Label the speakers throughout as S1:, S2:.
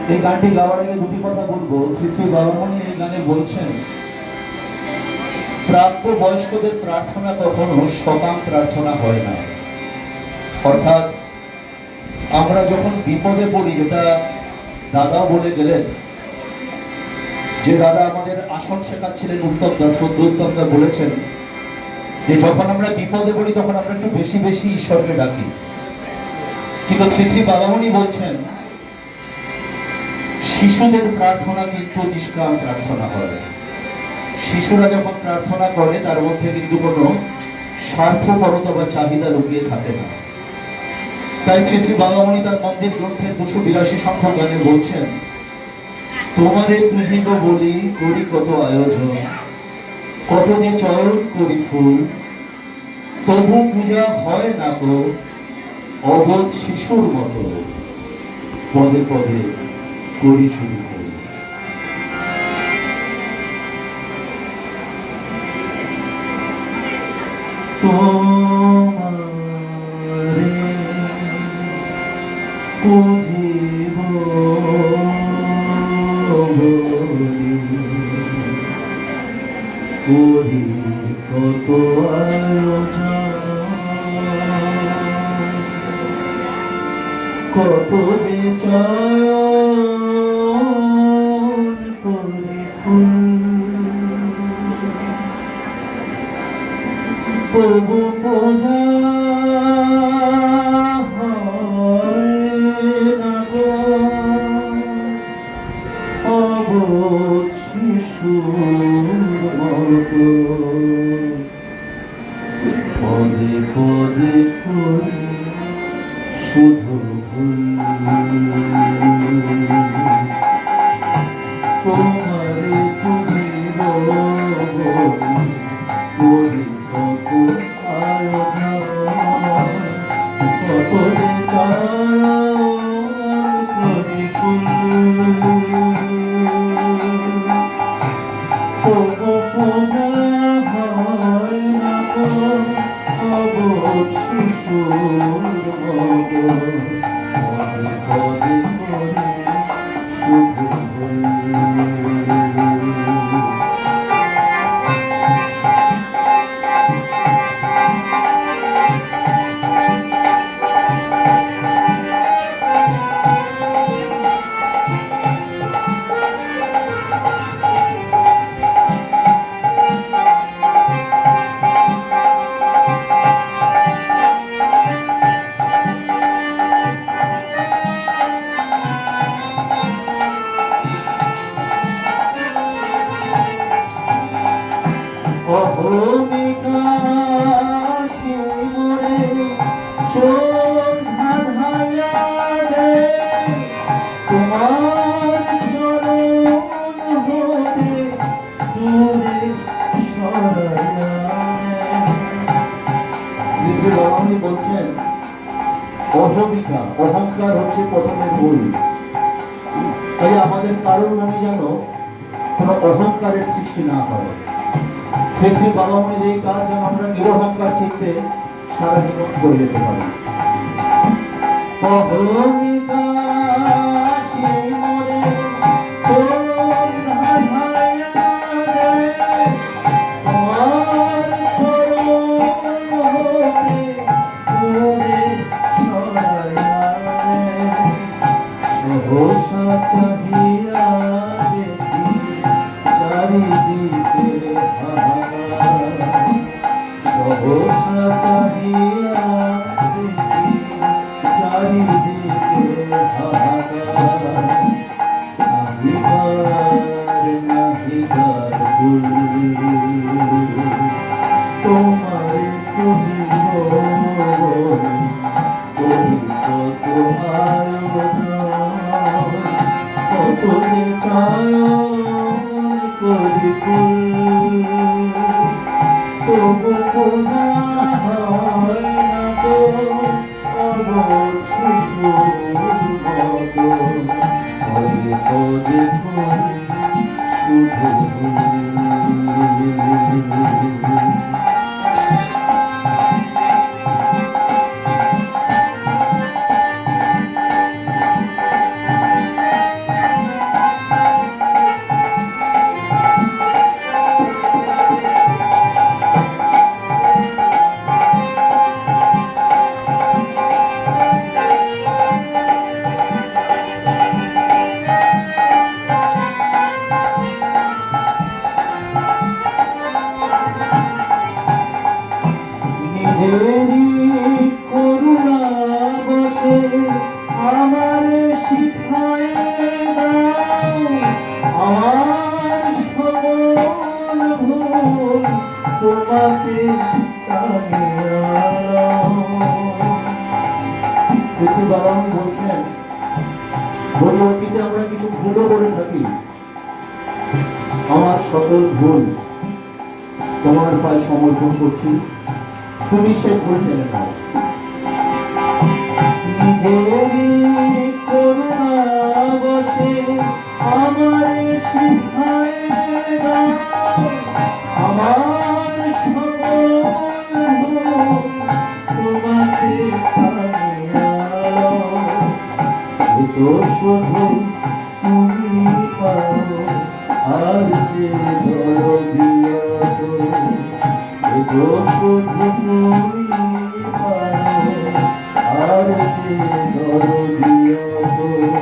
S1: এই গানটি গাওয়ার আগে দুটি কথা বলবো। শ্রী শ্রী বাবামণি এই গানে বলছেন, প্রাপ্ত বয়স্কদের প্রার্থনা কখনো সকাম প্রার্থনা হয় না। অর্থাৎ আমরা যখন বিপদে পড়ি, যেটা দাদাও বলে গেলেন, যে দাদা আমাদের আসন শেখাচ্ছিলেন উত্তম দাস, উত্তম দাস বলেছেন যে যখন আমরা বিপদে পড়ি তখন আমরা একটু বেশি বেশি ঈশ্বরকে ডাকি। কিন্তু শ্রী শ্রী বাবামণি বলছেন, শিশুদের প্রার্থনা কিন্তু নিষ্কাম প্রার্থনা হয়। শিশুরা যখন প্রার্থনা করে তার মধ্যে কিন্তু কোনো স্বার্থপরতা বা চাহিদা লুকিয়ে থাকে না। তাই শ্রী শ্রী বাবামণি তার মন্দির গ্রন্থের 282 সংখ্যক গানে বলছেন, তোমারে পুজিব বলি করি কত আয়োজন, কত যে চয়ন করি ফুল, তবু পূজা হয় না গো অবোধ শিশুর মতো, পদে পদে করি শুরু করি। তোমারে পুজিব করি কত আয়োজন, কত যে চয়ন করি তবু পূজা হয় না গো অবোধ শিশুর মতো, পদে পদে করি শুধু ভুল। তোমারে পুজিব করি কত আয়োজন, কত যে চয়ন করি তবু পূজা হয় না গো অবোধ শিশুর মতো, পদে পদে করি শুধু ভুল। অহমিকা শিবরে সন্ধ্যা ধাইয়া রে, তোমার চরণ হতে দূরে সরাইয়া। শ্রী বাবামণি বলছেন, অহমিকা, অহংকার হচ্ছে পতনের মূল। তাই আমাদের কারোর মনে যেন কোনো অহংকারের সৃষ্টি না হয়। শ্রী শ্রী বাবামণির এই কাজ যেন আমরা নিরহংকার চিত্তে সারা জীবন করে যেতে পারি। অহমিকা শিবরে সন্ধ্যা ধাইয়া রে, তোমার চরণ হতে দূরে সরাইয়া রে, সহসা চাহিয়া দেখি চারিদিকে হাহাকার, সহসা চাহিয়া দেখি চারিদিকে হাহাকার, নাহিকার নাহিকার ভুল। তোমারে পুজিব করি কত আয়োজন, কত যে চয়ন করি তবু পূজা হয় না গো অবোধ শিশুর মতো, পদে পদে করি শুধু বলি অতীতে আমরা কিছু ভুলও করে থাকি। আমার সকল ভুল তোমার পায়ে সমর্পণ করছি, তুমি সে ভুল ছেলে নাও। নিজেরই করুণা বসে আমারে শিখায় দাও, আমার সকল ভুল তোমাকে শুধু তুমি পারো, আর যে দরদিয়া শুধু তুমি পারো, আর যে দরদিয়া তোমার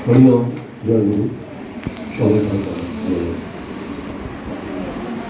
S1: হরিওম, জয় গুরু।